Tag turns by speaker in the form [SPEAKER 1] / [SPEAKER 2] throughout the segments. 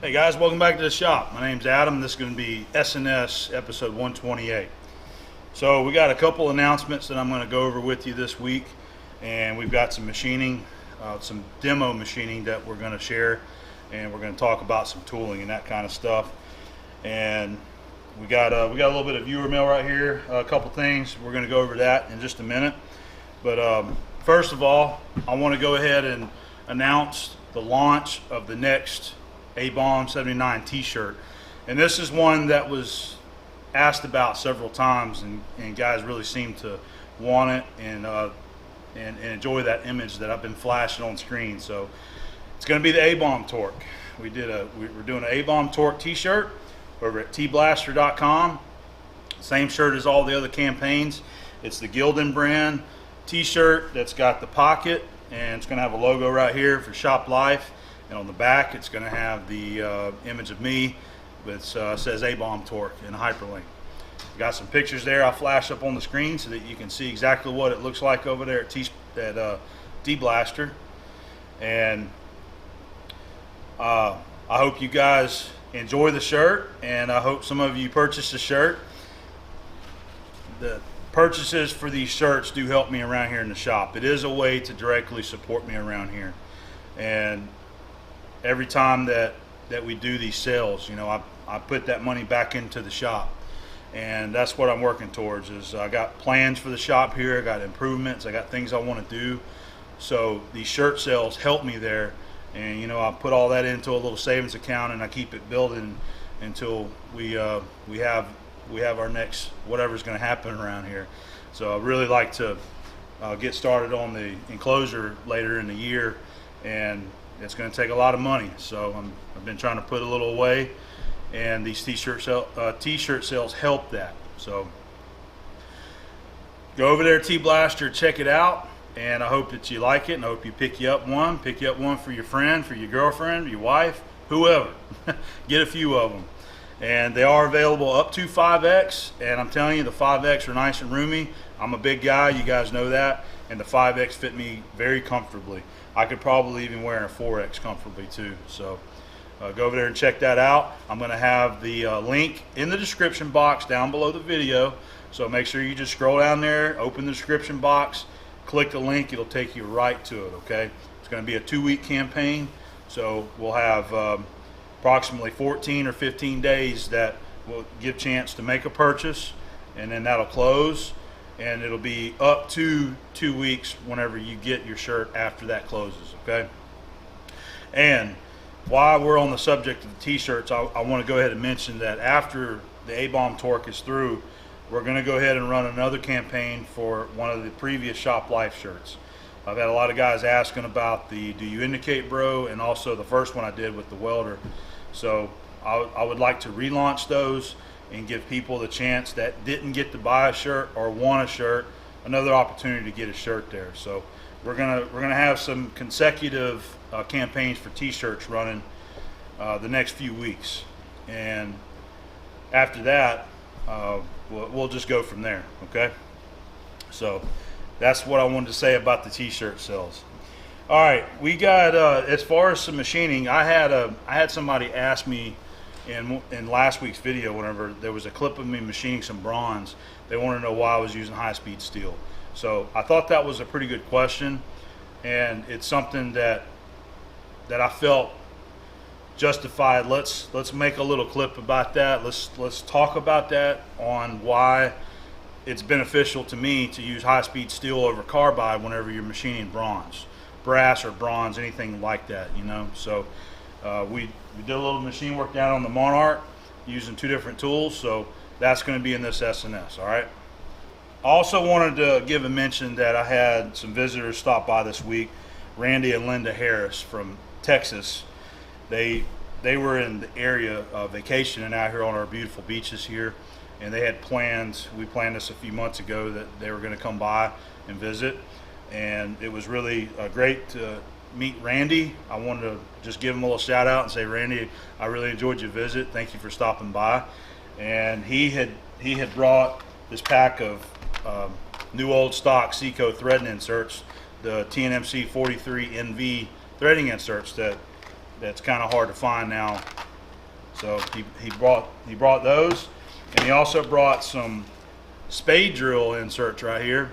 [SPEAKER 1] Hey guys, welcome back to the shop. My name's Adam. This is going to be SNS episode 128. So we got a couple announcements that I'm going to go over with you this week, and we've got some machining, some demo machining that we're going to share, and we're going to talk about some tooling and that kind of stuff. And we got a little bit of viewer mail right here, a couple things. We're going to go over that in just a minute. But first of all, I want to go ahead and announce the launch of the next Abom 79 t-shirt, and this is one that was asked about several times, and guys really seem to want it and enjoy that image that I've been flashing on screen. So it's going to be the Abom Torque. We're doing an Abom Torque t-shirt over at tblaster.com. Same shirt as all the other campaigns. It's the Gildan brand t-shirt that's got the pocket, and it's going to have a logo right here for Shop Life. And on the back, it's going to have the image of me, which says Abom Torque in a hyperlink. Got some pictures there I'll flash up on the screen so that you can see exactly what it looks like over there at D-Blaster. And I hope you guys enjoy the shirt, and I hope some of you purchase the shirt. The purchases for these shirts do help me around here in the shop. It is a way to directly support me around here. And every time that we do these sales, you know, I put that money back into the shop, and that's what I'm working towards. Is I got plans for the shop here, I got improvements, I got things I want to do. So these shirt sales help me there, and you know, I put all that into a little savings account, and I keep it building until we have our next whatever's going to happen around here. So I really like to get started on the enclosure later in the year, and it's going to take a lot of money, so I've been trying to put a little away, and these t-shirt sales help that. So go over there, T-Blaster, check it out, and I hope that you like it, and I hope you pick you up one for your friend, for your girlfriend, your wife, whoever. Get a few of them, and they are available up to 5X, and I'm telling you, the 5X are nice and roomy. I'm a big guy, you guys know that, and the 5X fit me very comfortably. I could probably even wear a 4X comfortably too. So go over there and check that out. I'm going to have the link in the description box down below the video. So make sure you just scroll down there, open the description box, click the link. It'll take you right to it, okay? It's going to be a 2-week campaign. So we'll have approximately 14 or 15 days that will give chance to make a purchase, and then that'll close. And it'll be up to 2 weeks whenever you get your shirt after that closes, okay? And while we're on the subject of the t-shirts, I want to go ahead and mention that after the Abom Torque is through, we're going to go ahead and run another campaign for one of the previous Shop Life shirts. I've had a lot of guys asking about the Do You Indicate Bro, and also the first one I did with the welder. So I would like to relaunch those and give people the chance that didn't get to buy a shirt or want a shirt, another opportunity to get a shirt there. So we're gonna have some consecutive campaigns for t-shirts running the next few weeks, and after that we'll just go from there, okay? So that's what I wanted to say about the t-shirt sales. All right, we got as far as some machining, I had somebody ask me in last week's video, whenever there was a clip of me machining some bronze, they want to know why I was using high-speed steel. So I thought that was a pretty good question, and it's something that I felt justified. Let's make a little clip about that. Let's talk about that on why it's beneficial to me to use high-speed steel over carbide whenever you're machining bronze, brass or bronze, anything like that, you know. So we did a little machine work down on the Monarch using 2 different tools, so that's going to be in this SNS, all right? I also wanted to give a mention that I had some visitors stop by this week, Randy and Linda Harris from Texas. They were in the area vacationing out here on our beautiful beaches here, and they had plans. We planned this a few months ago that they were going to come by and visit, and it was really great to meet Randy. I wanted to just give him a little shout out and say, Randy, I really enjoyed your visit. Thank you for stopping by. And he had brought this pack of new old stock Seco threading inserts, the TNMC 43 NV threading inserts that's kind of hard to find now So he brought those, and he also brought some spade drill inserts right here.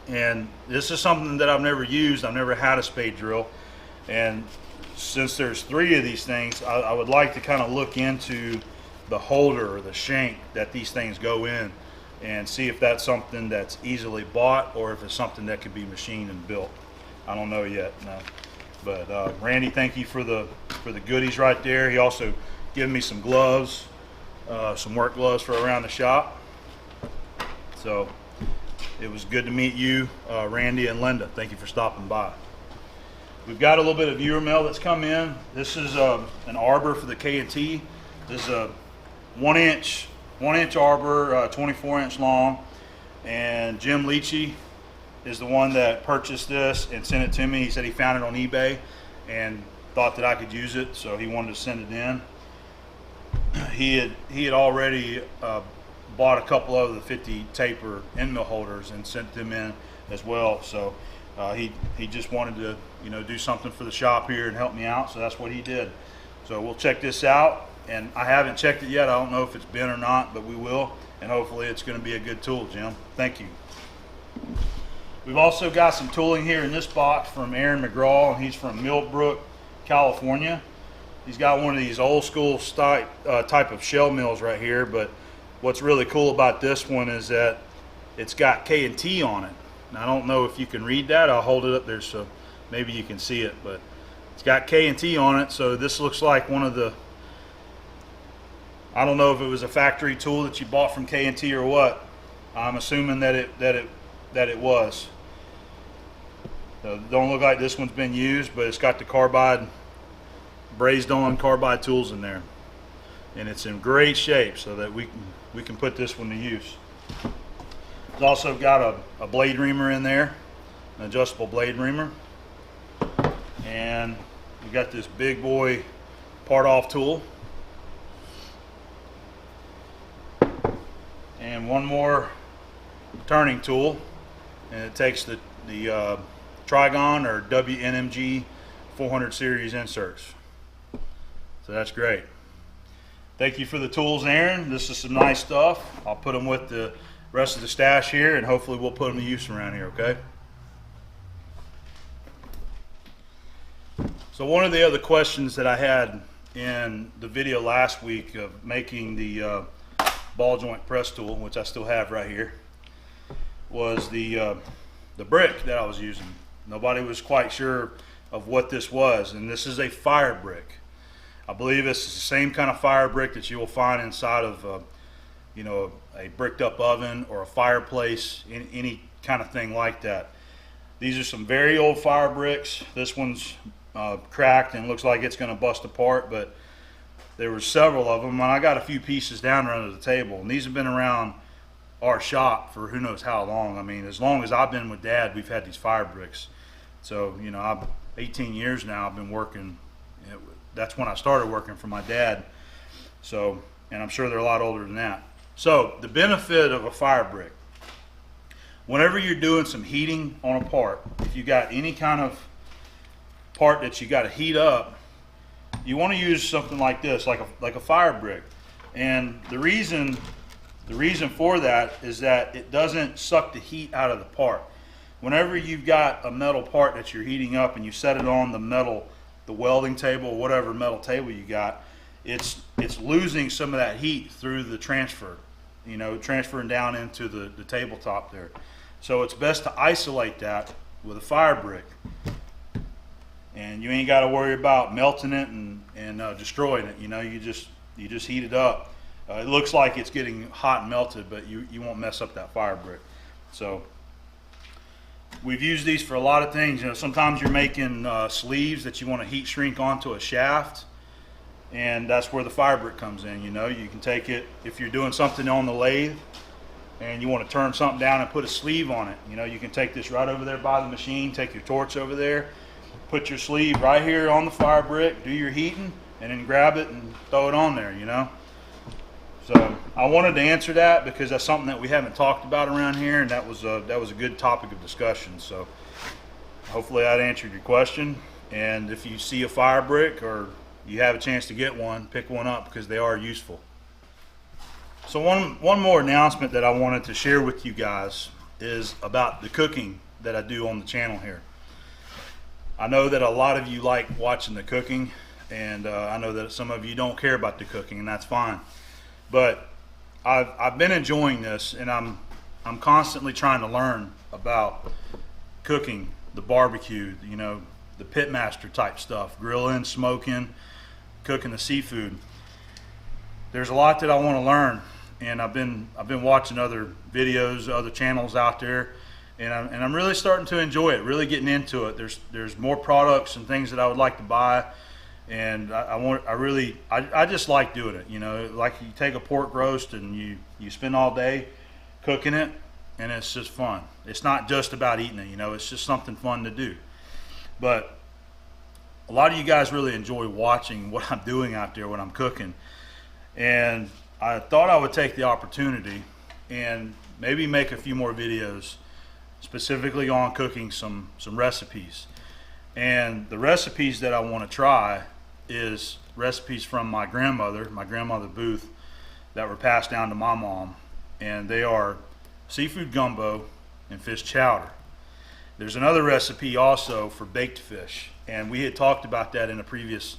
[SPEAKER 1] And this is something that I've never used. I've never had a spade drill, and since there's 3 of these things, I would like to kind of look into the holder or the shank that these things go in and see if that's something that's easily bought or if it's something that could be machined and built. I don't know yet, no. But Randy, thank you for the goodies right there. He also gave me some gloves, some work gloves for around the shop. So it was good to meet you, Randy and Linda. Thank you for stopping by. We've got a little bit of viewer mail that's come in. This is an arbor for the K&T. This is a 1-inch arbor, 24-inch long, and Jim Leachy is the one that purchased this and sent it to me. He said he found it on eBay and thought that I could use it, so he wanted to send it in. He had already bought a couple of the 50 taper end mill holders and sent them in as well. So he just wanted to do something for the shop here and help me out, so that's what he did. So we'll check this out, and I haven't checked it yet. I don't know if it's been or not, but we will, and hopefully it's going to be a good tool, Jim. Thank you. We've also got some tooling here in this box from Aaron McGraw, and he's from Millbrook, California. He's got one of these old school type of shell mills right here, but what's really cool about this one is that it's got K&T on it. Now, I don't know if you can read that. I'll hold it up there so maybe you can see it, but it's got K&T on it. So this looks like one of the, I don't know if it was a factory tool that you bought from K&T or what. I'm assuming that it was. So it don't look like this one's been used, but it's got the Carbide, brazed on Carbide tools in there, and it's in great shape so that we can put this one to use. It's also got a blade reamer in there, an adjustable blade reamer, and we got this big boy part off tool, and one more turning tool, and it takes the Trigon or WNMG 400 series inserts. So that's great. Thank you for the tools, Aaron. This is some nice stuff. I'll put them with the rest of the stash here, and hopefully we'll put them to use around here, okay? So one of the other questions that I had in the video last week of making the ball joint press tool, which I still have right here, was the brick that I was using. Nobody was quite sure of what this was, and this is a fire brick. I believe it's the same kind of fire brick that you will find inside of a bricked up oven or a fireplace, any kind of thing like that. These are some very old fire bricks. This one's cracked and looks like it's going to bust apart, but there were several of them, and I got a few pieces down under the table, and these have been around our shop for who knows how long. I mean, as long as I've been with Dad, we've had these fire bricks. So I'm 18 years now I've been working. That's when I started working for my dad. So, and I'm sure they're a lot older than that. So the benefit of a fire brick, whenever you're doing some heating on a part, if you got any kind of part that you got to heat up, you want to use something like this, like a fire brick. And the reason for that is that it doesn't suck the heat out of the part. Whenever you've got a metal part that you're heating up and you set it on the welding table or whatever metal table you got, it's losing some of that heat through the transfer, transferring down into the tabletop there. So it's best to isolate that with a fire brick, and you ain't got to worry about melting it and destroying it. You just heat it up. It looks like it's getting hot and melted, but you won't mess up that fire brick. So we've used these for a lot of things. Sometimes you're making sleeves that you want to heat shrink onto a shaft, and that's where the fire brick comes in. You can take it if you're doing something on the lathe and you want to turn something down and put a sleeve on it. You can take this right over there by the machine, take your torch over there, put your sleeve right here on the fire brick, do your heating, and then grab it and throw it on there. So I wanted to answer that because that's something that we haven't talked about around here, and that was a good topic of discussion. So hopefully that answered your question. And if you see a fire brick or you have a chance to get one, pick one up because they are useful. So one more announcement that I wanted to share with you guys is about the cooking that I do on the channel here. I know that a lot of you like watching the cooking, and I know that some of you don't care about the cooking, and that's fine. But I've been enjoying this, and I'm constantly trying to learn about cooking, the barbecue, you know, the pitmaster type stuff, grilling, smoking, cooking the seafood. There's a lot that I want to learn, and I've been watching other videos, other channels out there, and I'm really starting to enjoy it, really getting into it. There's more products and things that I would like to buy, and I just like doing it. You know, like you take a pork roast and you spend all day cooking it, and it's just fun. It's not just about eating it, you know, it's just something fun to do. But a lot of you guys really enjoy watching what I'm doing out there when I'm cooking, and I thought I would take the opportunity and maybe make a few more videos specifically on cooking some recipes. And the recipes that I want to try is recipes from my grandmother Booth, that were passed down to my mom, and they are seafood gumbo and fish chowder. There's another recipe also for baked fish, and we had talked about that in a previous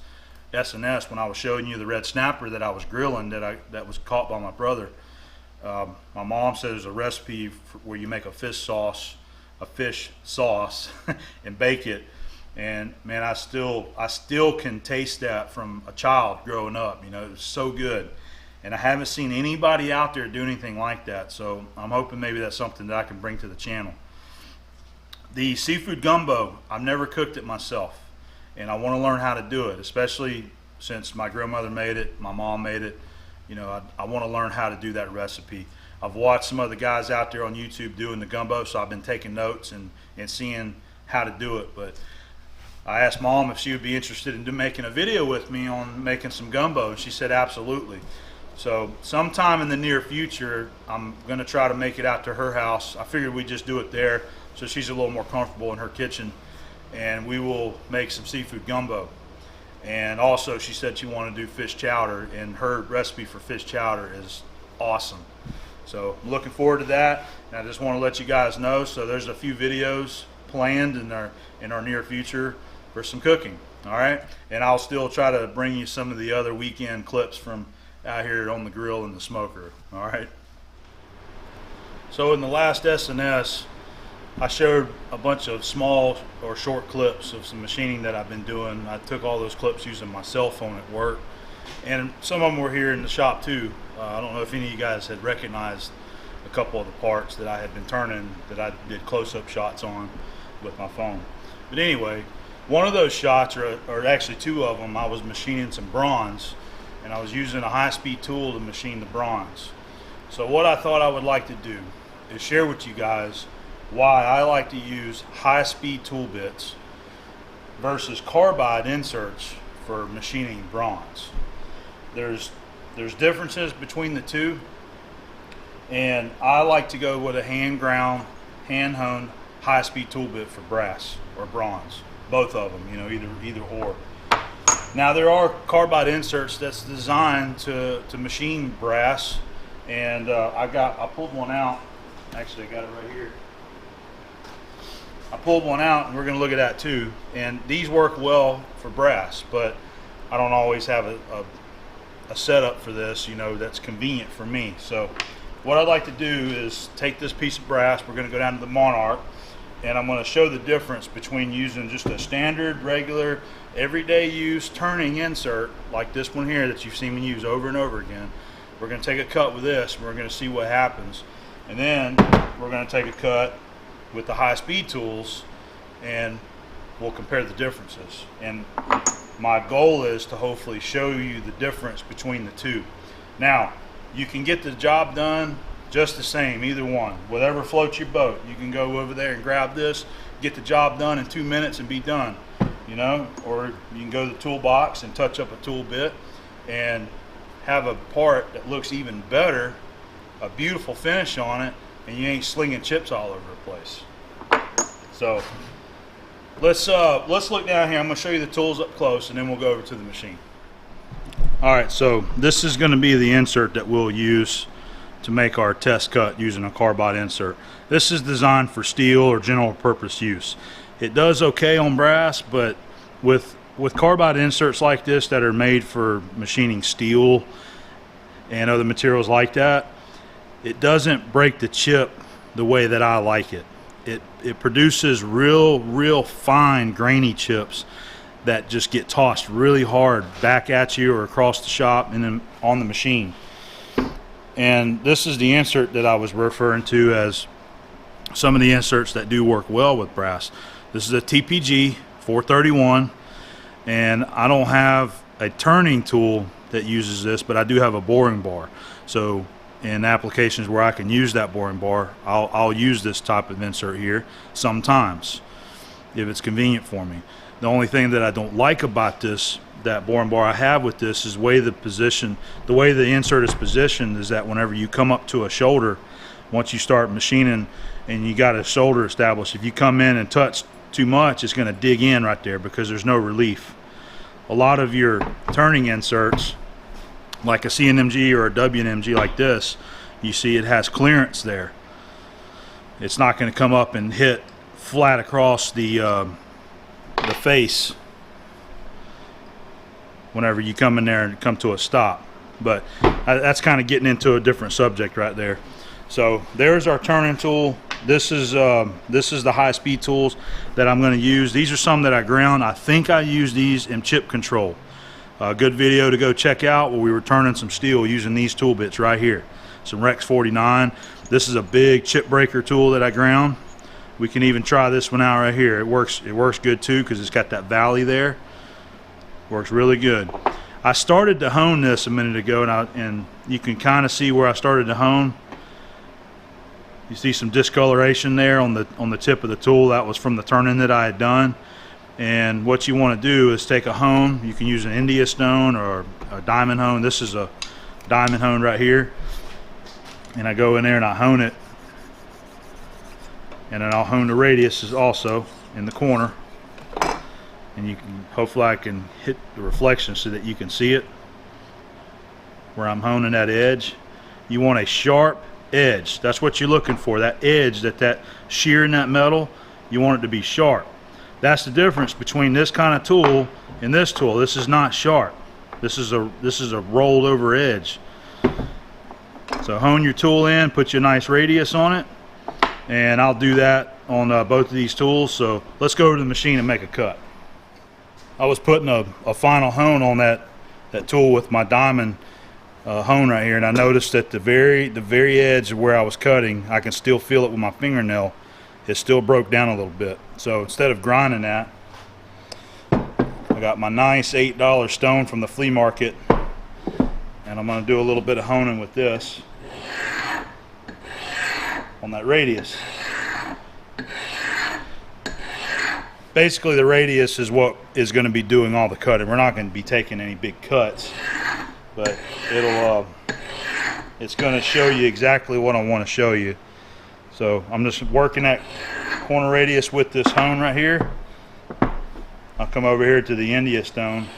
[SPEAKER 1] SNS when I was showing you the red snapper that I was grilling that was caught by my brother. My mom said there's a recipe where you make a fish sauce and bake it, and man, I still can taste that from a child growing up. You know, it was so good, and I haven't seen anybody out there do anything like that, so I'm hoping maybe that's something that I can bring to the channel. The seafood gumbo, I've never cooked it myself, and I want to learn how to do it, especially since my grandmother made it, my mom made it. You know, I want to learn how to do that recipe. I've watched some other guys out there on YouTube doing the gumbo, so I've been taking notes and seeing how to do it. But I asked Mom if she would be interested in making a video with me on making some gumbo, and she said absolutely. So sometime in the near future, I'm going to try to make it out to her house. I figured we'd just do it there so she's a little more comfortable in her kitchen, and we will make some seafood gumbo. And also she said she wanted to do fish chowder, and her recipe for fish chowder is awesome. So I'm looking forward to that, and I just want to let you guys know. So there's a few videos planned in our near future for some cooking. All right, and I'll still try to bring you some of the other weekend clips from out here on the grill and the smoker. All right. So in the last SNS, I showed a bunch of small or short clips of some machining that I've been doing. I took all those clips using my cell phone at work, and some of them were here in the shop too. I don't know if any of you guys had recognized a couple of the parts that I had been turning, that I did close-up shots on with my phone. But anyway, one of those shots, or actually two of them, I was machining some bronze, and I was using a high-speed tool to machine the bronze. So what I thought I would like to do is share with you guys why I like to use high-speed tool bits versus carbide inserts for machining bronze. There's differences between the two, and I like to go with a hand-ground, hand-honed high-speed tool bit for brass or bronze. Both of them, you know, either or. Now there are carbide inserts that's designed to machine brass, and I pulled one out. Actually, I got it right here. I pulled one out, and we're going to look at that too. And these work well for brass, but I don't always have a setup for this, you know, that's convenient for me. So what I'd like to do is take this piece of brass. We're going to go down to the Monarch, and I'm going to show the difference between using just a standard, regular, everyday use turning insert like this one here that you've seen me use over and over again. We're going to take a cut with this, and we're going to see what happens. And then we're going to take a cut with the high-speed tools, and we'll compare the differences. And my goal is to hopefully show you the difference between the two. Now, you can get the job done just the same, either one. Whatever floats your boat. You can go over there and grab this, get the job done in 2 minutes and be done, you know, or you can go to the toolbox and touch up a tool bit and have a part that looks even better, a beautiful finish on it, and you ain't slinging chips all over the place. So let's look down here. I'm going to show you the tools up close, and then we'll go over to the machine. Alright, so this is going to be the insert that we'll use to make our test cut using a carbide insert. This is designed for steel or general purpose use. It does okay on brass, but with carbide inserts like this that are made for machining steel and other materials like that, it doesn't break the chip the way that I like it. It produces real fine grainy chips that just get tossed really hard back at you or across the shop and then on the machine. And this is the insert that I was referring to as some of the inserts that do work well with brass. This is a TPG 431, and I don't have a turning tool that uses this, but I do have a boring bar. So in applications where I can use that boring bar, I'll use this type of insert here sometimes if it's convenient for me. The only thing that I don't like about that boring bar I have with this is the way the insert is positioned is that whenever you come up to a shoulder, once you start machining and you got a shoulder established, if you come in and touch too much, it's going to dig in right there because there's no relief. A lot of your turning inserts, like a CNMG or a WNMG like this, you see it has clearance there. It's not going to come up and hit flat across the face whenever you come in there and come to a stop. But that's kind of getting into a different subject right there. So there's our turning tool. This is the high-speed tools that I'm going to use. These are some that I ground. I think I use these in chip control. A good video to go check out where we were turning some steel using these tool bits right here. Some Rex 49. This is a big chip breaker tool that I ground. We can even try this one out right here. It works good too because it's got that valley there. Works really good. I started to hone this a minute ago, and you can kind of see where I started to hone. You see some discoloration there on the tip of the tool. That was from the turning that I had done. And what you want to do is take a hone. You can use an India stone or a diamond hone. This is a diamond hone right here. And I go in there and I hone it. And then I'll hone the radius also in the corner. And you can, hopefully I can hit the reflection so that you can see it where I'm honing that edge. You want a sharp edge. That's what you're looking for. That edge, that shear in that metal, you want it to be sharp. That's the difference between this kind of tool and this tool. This is not sharp. This is a rolled over edge. So hone your tool in, put your nice radius on it, and I'll do that on both of these tools. So let's go over to the machine and make a cut. I was putting a final hone on that tool with my diamond hone right here, and I noticed that the very edge of where I was cutting, I can still feel it with my fingernail. It still broke down a little bit. So instead of grinding that, I got my nice $8 stone from the flea market, and I'm going to do a little bit of honing with this on that radius. Basically the radius is what is going to be doing all the cutting. We're not going to be taking any big cuts, but it's going to show you exactly what I want to show you. So I'm just working that corner radius with this hone right here. I'll come over here to the India stone.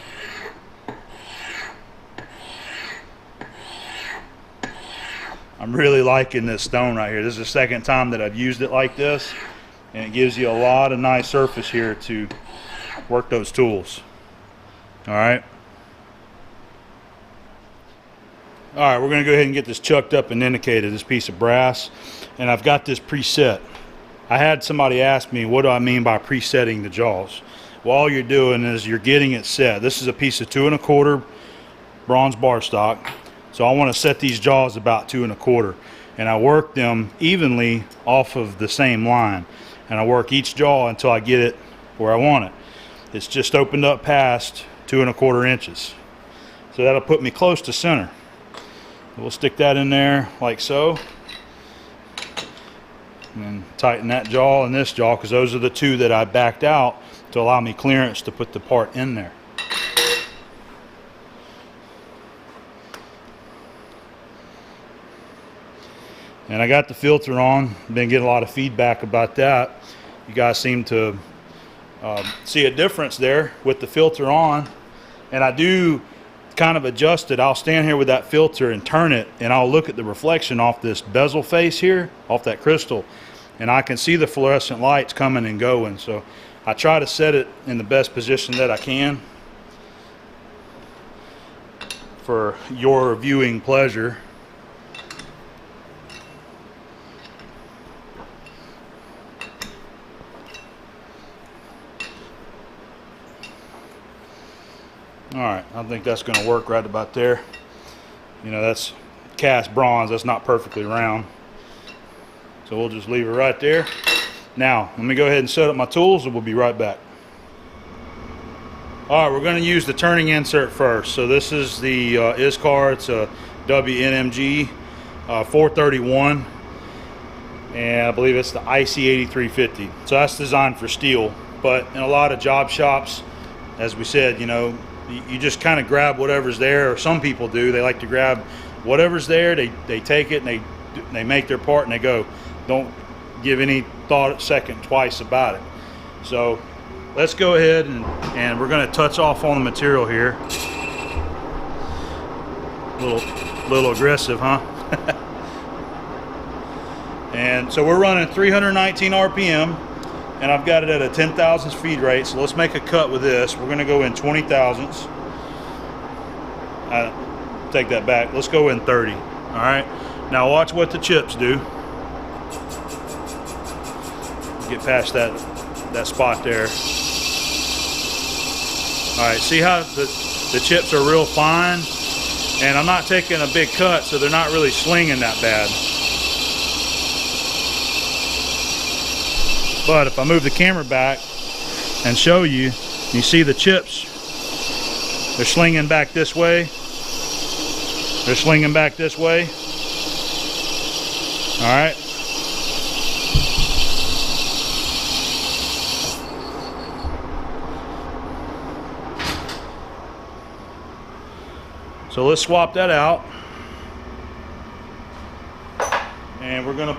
[SPEAKER 1] I'm really liking this stone right here. This is the second time that I've used it like this, and it gives you a lot of nice surface here to work those tools. All right, we're going to go ahead and get this chucked up and indicated, this piece of brass, and I've got this preset. I had somebody ask me, what do I mean by presetting the jaws? Well, all you're doing is you're getting it set. This is a piece of 2 1/4 bronze bar stock. So I want to set these jaws about 2 1/4, and I work them evenly off of the same line, and I work each jaw until I get it where I want it. It's just opened up past 2 1/4 inches, so that'll put me close to center. We'll stick that in there like so, and then tighten that jaw and this jaw, because those are the two that I backed out to allow me clearance to put the part in there. And I got the filter on. Been getting a lot of feedback about that. You guys seem to see a difference there with the filter on. And I do kind of adjust it, I'll stand here with that filter and turn it, and I'll look at the reflection off this bezel face here, off that crystal, and I can see the fluorescent lights coming and going. So I try to set it in the best position that I can for your viewing pleasure. All right, I think that's going to work right about there. You know, that's cast bronze, that's not perfectly round. So we'll just leave it right there. Now, let me go ahead and set up my tools and we'll be right back. All right, we're going to use the turning insert first. So this is the ISCAR, it's a WNMG 431. And I believe it's the IC8350. So that's designed for steel. But in a lot of job shops, as we said, you know, you just kind of grab whatever's there, or some people do. They like to grab whatever's there, they take it and they make their part and they go. Don't give any thought, second, twice about it. So let's go ahead and we're going to touch off on the material here. A little aggressive, huh? And so we're running 319 RPM. And I've got it at a 10 thousandths feed rate, so let's make a cut with this. We're going to go in 20 thousandths. Take that back. Let's go in 30. All right. Now watch what the chips do. Get past that spot there. All right. See how the chips are real fine, and I'm not taking a big cut, so they're not really slinging that bad. But if I move the camera back and show you, you see the chips, they're slinging back this way. They're slinging back this way. All right. So let's swap that out. And we're gonna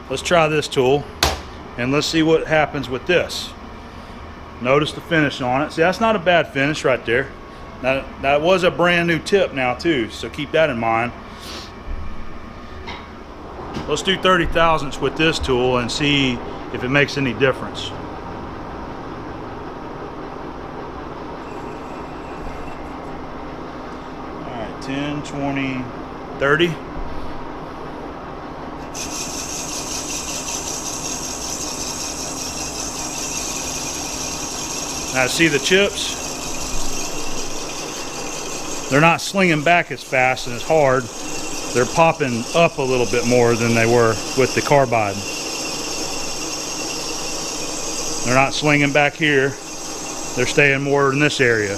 [SPEAKER 1] let's try this tool. And let's see what happens with this. Notice the finish on it. See, that's not a bad finish right there. Now, that was a brand new tip now too, so keep that in mind. Let's do 30 thousandths with this tool and see if it makes any difference. All right, 10, 20, 30. Now see the chips? They're not slinging back as fast and as hard. They're popping up a little bit more than they were with the carbide. They're not slinging back here. They're staying more in this area.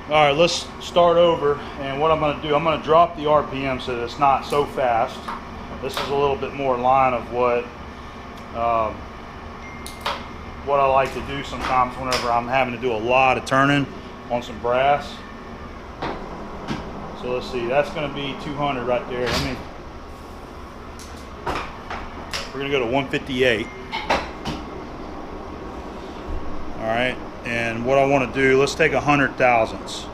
[SPEAKER 1] All right, let's start over, and what I'm going to do, I'm going to drop the RPM so that it's not so fast. This is a little bit more in line of what I like to do sometimes whenever I'm having to do a lot of turning on some brass. So let's see, that's going to be 200 right there. We're going to go to 158. All right. And what I want to do, let's take 100 thousandths.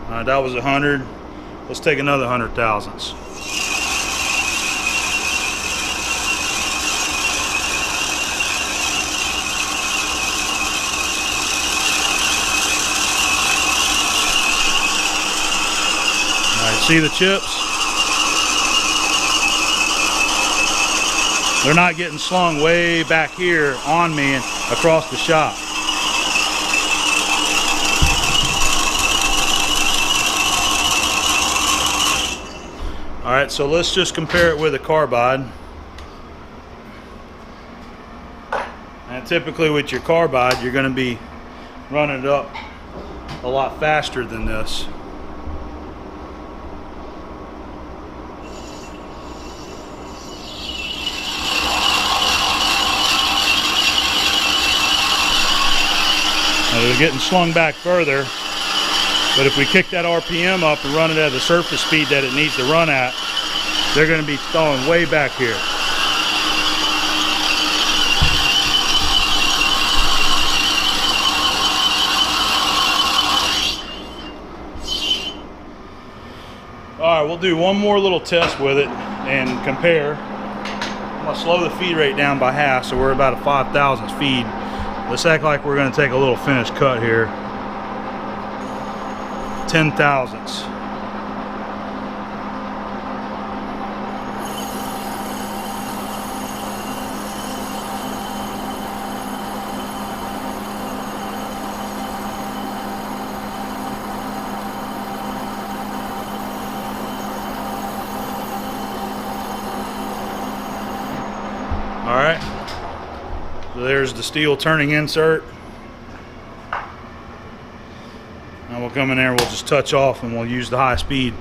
[SPEAKER 1] All right, that was 100. Let's take another 100 thousandths. See the chips? They're not getting slung way back here on me and across the shop. All right, so let's just compare it with a carbide. And typically with your carbide, you're going to be running it up a lot faster than this. they're getting slung back further. But if we kick that RPM up and run it at the surface speed that it needs to run at, they're going to be throwing way back here. All right, we'll do one more little test with it and compare. I'm going to slow the feed rate down by half, so we're about a 5,000th feed. Let's act like we're going to take a little finished cut here. 10 thousandths. All right, so there's the steel turning insert. Now we'll come in there, we'll just touch off and we'll use the high speed.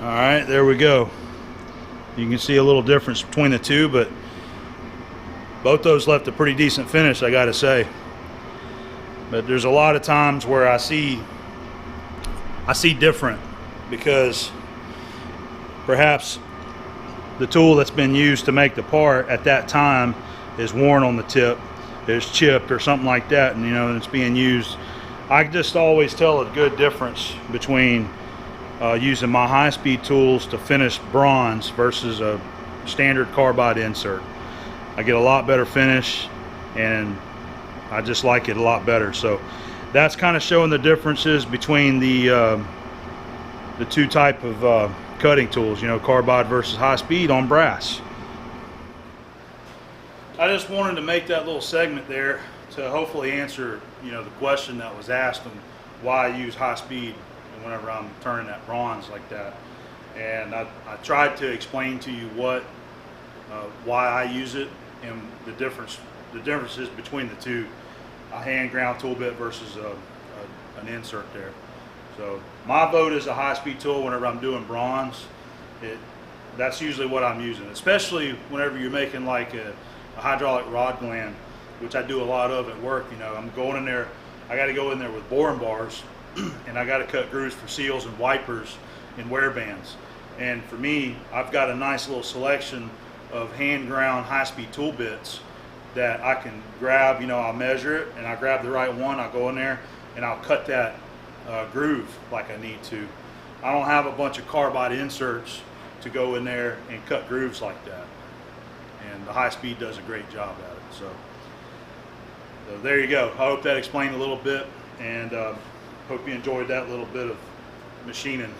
[SPEAKER 1] Alright, there we go. You can see a little difference between the two, but both those left a pretty decent finish, I gotta say. But there's a lot of times where I see different, because perhaps the tool that's been used to make the part at that time is worn on the tip, is chipped or something like that, and you know, it's being used. I just always tell a good difference between using my high-speed tools to finish bronze versus a standard carbide insert. I get a lot better finish, and I just like it a lot better. So that's kind of showing the differences between the two type of cutting tools, you know, carbide versus high-speed on brass. I just wanted to make that little segment there to hopefully answer, you know, the question that was asked on why I use high-speed whenever I'm turning that bronze like that. And I tried to explain to you why I use it and the differences between the two, a hand ground tool bit versus an insert there. So my vote is a high-speed tool whenever I'm doing bronze. That's usually what I'm using, especially whenever you're making like a hydraulic rod gland, which I do a lot of at work. You know, I'm going in there, I got to go in there with boring bars and I got to cut grooves for seals and wipers and wear bands. And for me, I've got a nice little selection of hand ground high-speed tool bits that I can grab. You know, I'll measure it and I grab the right one, I'll go in there and I'll cut that groove like I need to. I don't have a bunch of carbide inserts to go in there and cut grooves like that. And the high-speed does a great job at it. So there you go. I hope that explained a little bit, and hope you enjoyed that little bit of machining.